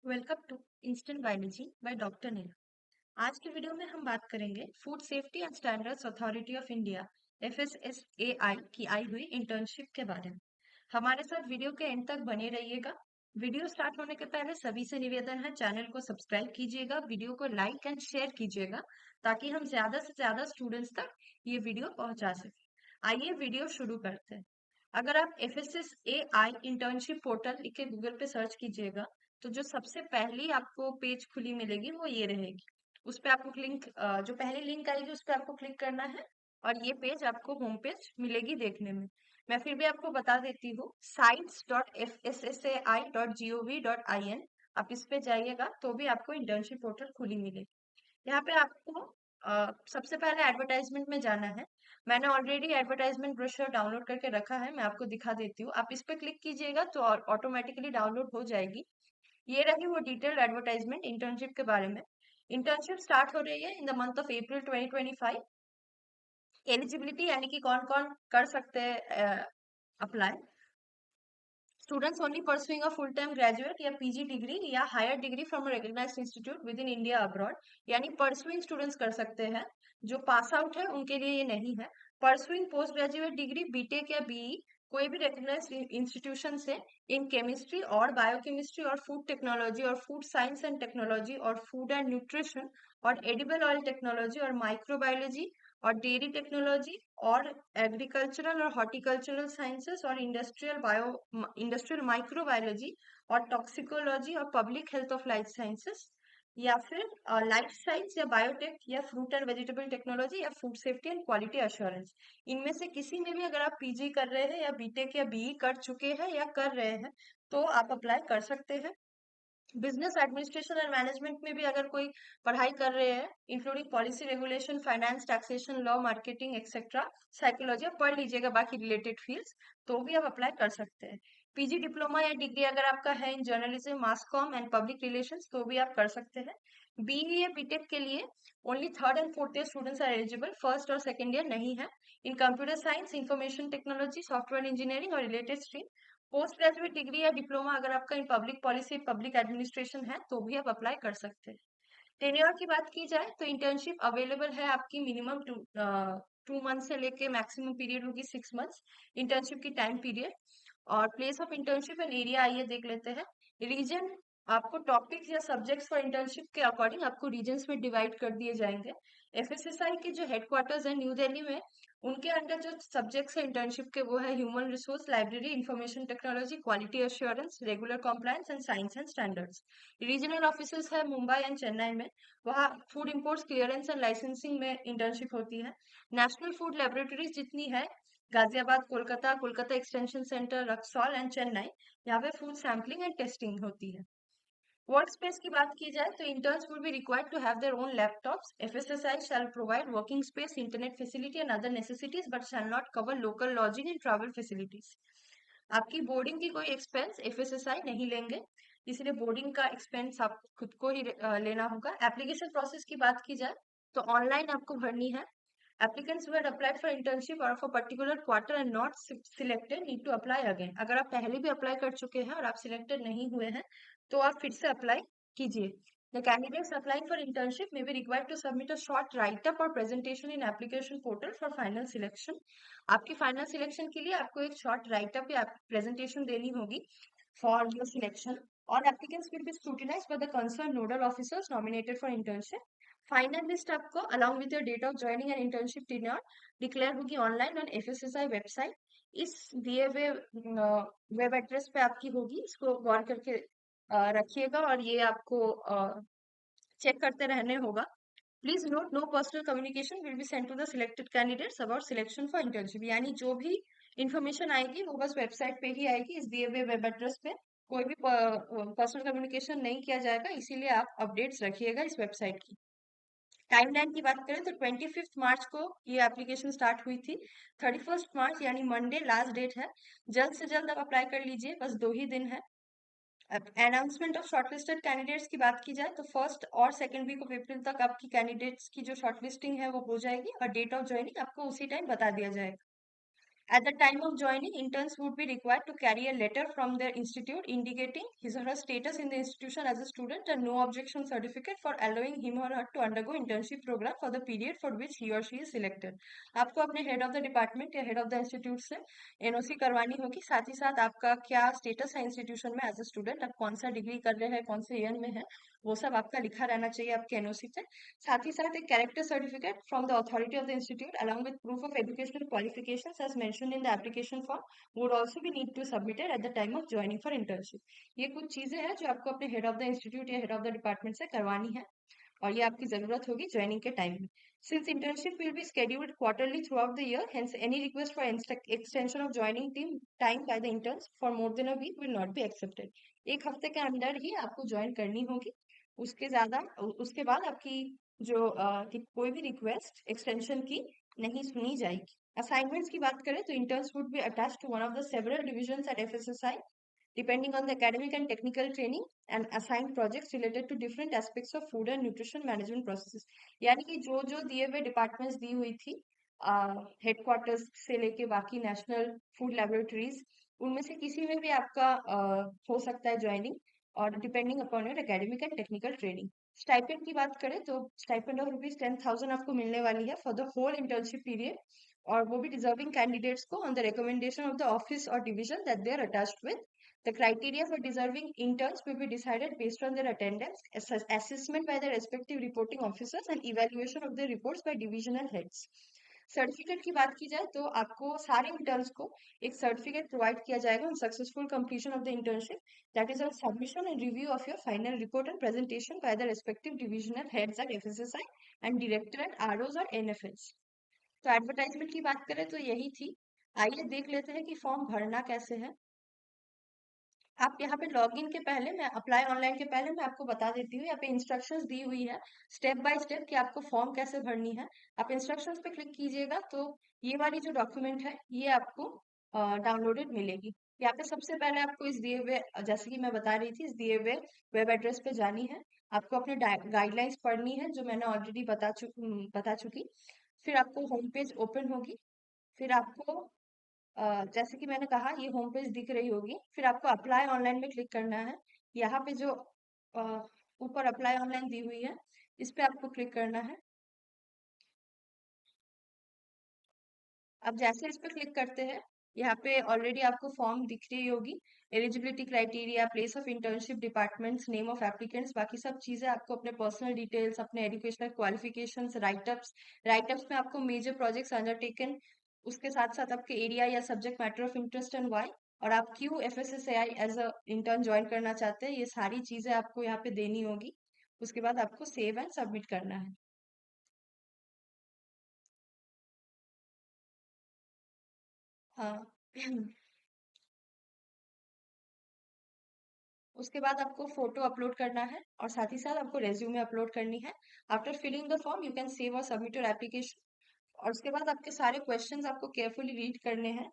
Welcome to instant biology by doctor Neela. आज की video में हम बात करेंगे food safety and standards authority of India FSSAI की आई हुई इंटर्नशिप के बारे में। हमारे साथ वीडियो के एंड तक बने रहिएगा। वीडियो स्टार्ट होने के पहले सभी से निवेदन है, चैनल को सब्सक्राइब कीजिएगा, वीडियो को लाइक एंड शेयर कीजिएगा ताकि हम ज्यादा से ज्यादा स्टूडेंट्स तक ये वीडियो पहुंचा सकें। आइए वीडियो शुरू करते हैं। अगर आप FSSAI इंटर्नशिप पोर्टल लिख के गूगल पे सर्च कीजिएगा तो जो सबसे पहली आपको पेज खुली मिलेगी वो ये रहेगी। उस पे आपको जो पहली लिंक आएगी उस पे आपको क्लिक करना है और ये पेज आपको होम पेज मिलेगी देखने में। मैं फिर भी आपको बता देती हूँ, sites.fssai.gov.in। आप इस पे जाइएगा तो भी आपको इंटर्नशिप पोर्टल खुली मिलेगी। यहाँ पे आपको सबसे पहले एडवर्टाइजमेंट में जाना है। मैंने ऑलरेडी एडवर्टाइजमेंट ब्रोशर डाउनलोड करके रखा है, मैं आपको दिखा देती हूँ। आप इस पे क्लिक कीजिएगा तो ऑटोमेटिकली डाउनलोड हो जाएगी। ये रही वो डिटेल्ड एडवर्टाइजमेंट इंटर्नशिप के बारे में। इंटर्नशिप स्टार्ट हो रही है in the month of April 2025। Eligibility यानी कि कौन कौन कर सकते हैं apply. Students only pursuing a full time graduate या पीजी डिग्री या higher degree from recognised institute within India abroad, यानी परसुइंग स्टूडेंट्स कर सकते हैं। जो पास आउट है उनके लिए ये नहीं है। Pursuing post graduate degree BTech या बीई कोई भी रिकॉग्नाइज्ड इंस्टीट्यूशन से इन केमिस्ट्री और बायोकेमिस्ट्री और फूड टेक्नोलॉजी और फूड साइंस एंड टेक्नोलॉजी और फूड एंड न्यूट्रिशन और एडिबल ऑयल टेक्नोलॉजी और माइक्रोबायोलॉजी और डेयरी टेक्नोलॉजी और एग्रीकल्चरल और हॉर्टिकल्चरल साइंसेस और इंडस्ट्रियल माइक्रोबायोलॉजी और टॉक्सिकोलॉजी और public health of life sciences, या फिर लाइफ साइंस या बायोटेक या फ्रूट एंड वेजिटेबल टेक्नोलॉजी या food safety and quality assurance. इनमें से किसी में भी अगर आप पीजी कर रहे हैं या बीटेक या बीई कर चुके हैं या कर रहे हैं तो आप अप्लाई कर सकते हैं। बिजनेस एडमिनिस्ट्रेशन और मैनेजमेंट में भी अगर कोई पढ़ाई कर रहे हैं, including policy regulation, finance, taxation, law, marketing etcetera, psychology, आप पढ़ लीजिएगा बाकी रिलेटेड फील्ड्स, तो भी आप अप्लाई कर सकते हैं। पीजी डिप्लोमा या डिग्री अगर आपका है in journalism, mass com and public relations, तो भी आप कर सकते हैं। बीई या बीटेक के लिए only third and fourth year students are eligible, first और सेकेंड ईयर नहीं है। In computer science, information technology, software engineering और related stream. Post graduate degree या डिप्लोमा अगर आपका in public policy, public administration है तो भी आप अप्लाई कर सकते हैं। टेन्योर की बात की जाए तो इंटर्नशिप अवेलेबल है आपकी मिनिमम 2 मंथ से लेके मैक्सिमम पीरियड होगी 6 मंथ्स इंटर्नशिप की टाइम पीरियड। और place of internship and area आइए देख लेते हैं। रीजन, आपको टॉपिक्स या सब्जेक्ट्स फॉर इंटर्नशिप के अकॉर्डिंग आपको रीजन्स में डिवाइड कर दिए जाएंगे। एफएसएसआई के जो हेडक्वार्टर्स है न्यू दिल्ली में, उनके अंडर जो सब्जेक्ट्स है इंटर्नशिप के वो है human resource, library, information technology, quality assurance, regular compliance and science and standards. Regional offices है मुंबई एंड चेन्नई में, वहाँ food imports clearance and licensing में इंटर्नशिप होती है। नेशनल फूड लेबोरेटरीज जितनी है, Ghaziabad, Kolkata, Kolkata extension centre, Raxaul and Chennai, यहाँ पे फूड सैम्पलिंग एंड टेस्टिंग होती है। वर्क स्पेस की बात की जाए तो interns will be required to have their own laptops. FSSAI shall provide working space, internet facility and other necessities but shall not cover local lodging and travel facilities. आपकी boarding की कोई expense FSSI नहीं लेंगे, इसलिए boarding का expense आप खुद को ही लेना होगा। एप्लीकेशन प्रोसेस की बात की जाए तो ऑनलाइन आपको भरनी है। Applicants who had applied for internship or for particular quarter and not selected need to apply again। अगर आप पहले भी अप्लाई कर चुके हैं और आप सिलेक्टेड नहीं हुए हैं तो आप फिर से अप्लाई कीजिए। The candidates applying for internship may be required to submit a short write-up or presentation in application portal for final selection। आपकी final selection के लिए आपको एक short write-up या presentation देनी होगी for your selection, और applicants will be scrutinized by the concerned nodal officers nominated for internship। Final list आपको along with your date of joining and internship tenure declare होगी ऑनलाइन ऑन एफएसएसआई वेबसाइट। इस दिए हुए web address पे आपकी होगी, इसको गौर करके रखिएगा और ये आपको चेक करते रहने होगा। Please note, no personal communication will be sent to the selected candidates about selection for internship, यानी जो भी इंफॉर्मेशन आएगी वो बस वेबसाइट पे ही आएगी, इस दिए हुए वेब एड्रेस पे कोई भी पर्सनल कम्युनिकेशन नहीं किया जाएगा, इसीलिए आप अपडेट्स रखिएगा इस वेबसाइट की। टाइमलाइन की बात करें तो 25 मार्च को ये एप्लीकेशन स्टार्ट हुई थी। 31 मार्च यानी मंडे लास्ट डेट है। जल्द से जल्द आप अप्लाई कर लीजिए, बस 2 ही दिन है। अनाउंसमेंट ऑफ शॉर्टलिस्टेड कैंडिडेट्स की बात की जाए तो फर्स्ट और सेकेंड वीक ऑफ अप्रैल तक आपकी कैंडिडेट्स की जो शॉर्टलिस्टिंग है वो हो जाएगी और डेट ऑफ ज्वाइनिंग आपको उसी टाइम बता दिया जाएगा। At the time of joining, interns would be required to carry a letter from their institute indicating his or her status in the institution as a student and no objection certificate for allowing him or her to undergo internship program for the period for which he or she is selected. आपको अपने head of the department या head of the institute से NOC करवानी होगी, साथ ही साथ आपका क्या स्टेटस है इंस्टीट्यूशन में एज अ स्टूडेंट, आप कौन सा डिग्री कर रहे हैं, कौन से ईयर में है, वो सब आपका लिखा रहना चाहिए आपके एनओसी पे। साथ ही साथ एक character certificate from the authority of the institute along with proof of educational qualifications as mentioned in the application form would also be need to submitted at the time of joining for internship. ये कुछ चीजें हैं जो आपको अपने head of the institute या head of the department से करवानी है और ये आपकी जरूरत होगी ज्वाइनिंग के टाइम में। Since internship will be scheduled quarterly throughout the year, hence any request for extension of joining team time by the interns for more than a week will not be accepted. एक हफ्ते के अंदर ही आपको join करनी होगी, उसके ज्यादा उसके बाद आपकी जो कोई भी रिक्वेस्ट एक्सटेंशन की नहीं सुनी जाएगी। असाइनमेंट्स की बात करें तो interns would be attached to one of the several divisions at FSSAI depending on the academic and technical training and assigned projects related to different aspects of food and nutrition management processes। यानी कि जो जो दिए हुए departments दी हुई थी headquarters से लेके बाकी नेशनल फूड लेबोरेटरीज, उनमें से किसी में भी आपका हो सकता है ज्वाइनिंग, और depending upon your academic and technical training. Stipend की बात करें तो स्टाइपेंड ऑफ ₹10,000 आपको मिलने वाली है for the whole internship period, और वो भी डिजर्विंग कैंडिडेट्स को on the recommendation of the office और division that they are attached with. The criteria for deserving interns will be decided based on their attendance, assessment by their respective reporting officers, and evaluation of their reports by divisional heads. Certificate की बात की जाए तो आपको सारे interns को एक certificate provide किया जाएगा on successful completion of the internship, that is on submission and review of your final report and presentation by the respective divisional heads at FSSAI and director at ROs और NFS. तो advertisement की बात करें तो यही थी। आइए देख लेते हैं कि फॉर्म भरना कैसे है। आप यहाँ पे लॉगिन के पहले, मैं अप्लाई ऑनलाइन के पहले मैं आपको बता देती हूँ, यहाँ पे इंस्ट्रक्शंस दी हुई है स्टेप बाय स्टेप कि आपको फॉर्म कैसे भरनी है। आप इंस्ट्रक्शंस पे क्लिक कीजिएगा तो ये वाली जो डॉक्यूमेंट है ये आपको डाउनलोडेड मिलेगी। यहाँ पे सबसे पहले आपको इस दिए हुए, जैसे कि मैं बता रही थी, इस दिए हुए वेब एड्रेस पे जानी है। आपको अपने गाइडलाइंस पढ़नी है जो मैंने ऑलरेडी बता चुकी। फिर आपको होम पेज ओपन होगी। फिर आपको जैसे कि मैंने कहा ये होम पेज दिख रही होगी, फिर आपको अप्लाई ऑनलाइन में क्लिक करना है। यहाँ पे जो ऊपर अप्लाई ऑनलाइन दी हुई है इस पे आपको क्लिक करना है। अब जैसे इस पे क्लिक करते हैं, यहाँ पे ऑलरेडी आपको फॉर्म दिख रही होगी, eligibility criteria, place of internship, departments, name of applicants, बाकी सब चीजें आपको अपने पर्सनल डिटेल्स, अपने एजुकेशनल क्वालिफिकेशंस, राइटअप्स में आपको मेजर प्रोजेक्ट्स अंडरटेकन, उसके साथ साथ आपके एरिया या subject matter of interest and why, और आप क्यों FSSAI as a intern join करना चाहते हैं, ये सारी चीजें आपको यहाँ पे देनी होगी। उसके बाद आपको सेव एंड सबमिट करना है। हाँ। उसके बाद आपको फोटो अपलोड करना है और साथ ही साथ आपको रेज्यूमे अपलोड करनी है। After filling the form you can save और सबमिट योर एप्लीकेशन। और उसके बाद आपके सारे क्वेश्चंस आपको केयरफुली रीड करने हैं।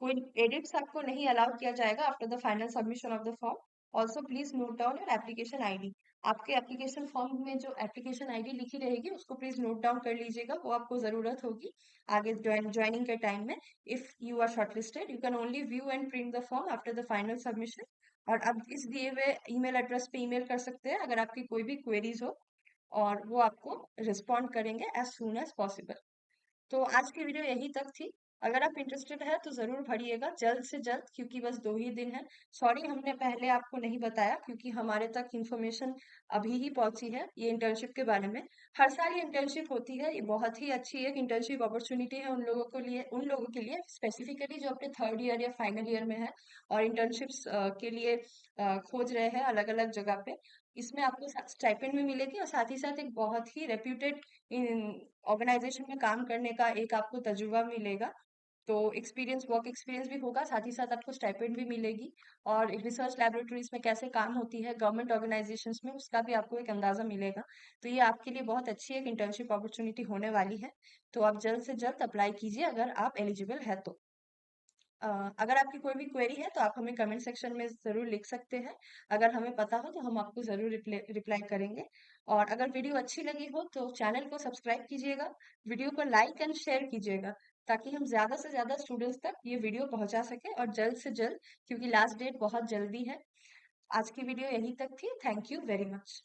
कोई एडिट्स आपको नहीं अलाउ किया जाएगा after the final submission of the form. Also please note down your application ID. आपके एप्लीकेशन फॉर्म में जो एप्लीकेशन आईडी लिखी रहेगी उसको प्लीज नोट डाउन कर लीजिएगा, वो आपको जरूरत होगी आगे ज्वाइनिंग के टाइम में। If you are shortlisted you can only view and print the form after the final submission. और अब इस दिए हुए ईमेल एड्रेस पे ईमेल कर सकते हैं अगर आपकी कोई भी क्वेरीज हो, और वो आपको रिस्पॉन्ड करेंगे एज सून एज पॉसिबल। तो आज की वीडियो यही तक थी। अगर आप इंटरेस्टेड है तो जरूर भरिएगा जल्द से जल्द, क्योंकि बस 2 ही दिन है। सॉरी हमने पहले आपको नहीं बताया क्योंकि हमारे तक इंफॉर्मेशन अभी ही पहुंची है ये इंटर्नशिप के बारे में। हर साल ये इंटर्नशिप होती है, ये बहुत ही अच्छी एक इंटर्नशिप अपॉर्चुनिटी है उन लोगों के लिए स्पेसिफिकली जो अपने थर्ड ईयर या फाइनल ईयर में है और इंटर्नशिप्स के लिए खोज रहे हैं अलग अलग जगह पे। इसमें आपको स्टाइपेंड भी मिलेगी और साथ ही साथ एक बहुत ही रेप्यूटेड ऑर्गेनाइजेशन में काम करने का एक आपको तजुर्बा मिलेगा। तो एक्सपीरियंस, वर्क एक्सपीरियंस भी होगा, साथ ही साथ आपको स्टाइपेंड भी मिलेगी। और रिसर्च लैबोरेटरीज में कैसे काम होती है गवर्नमेंट ऑर्गेनाइजेशंस में, उसका भी आपको एक अंदाजा मिलेगा। तो ये आपके लिए बहुत अच्छी एक इंटर्नशिप अपॉर्चुनिटी होने वाली है। तो आप जल्द से जल्द अप्लाई कीजिए अगर आप एलिजिबल है तो। अगर आपकी कोई भी क्वेरी है तो आप हमें कमेंट सेक्शन में ज़रूर लिख सकते हैं। अगर हमें पता हो तो हम आपको ज़रूर रिप्लाई करेंगे। और अगर वीडियो अच्छी लगी हो तो चैनल को सब्सक्राइब कीजिएगा, वीडियो को लाइक एंड शेयर कीजिएगा। ताकि हम ज़्यादा से ज़्यादा स्टूडेंट्स तक ये वीडियो पहुँचा सकें और जल्द से जल्द, क्योंकि लास्ट डेट बहुत जल्दी है। आज की वीडियो यहीं तक थी। Thank you very much.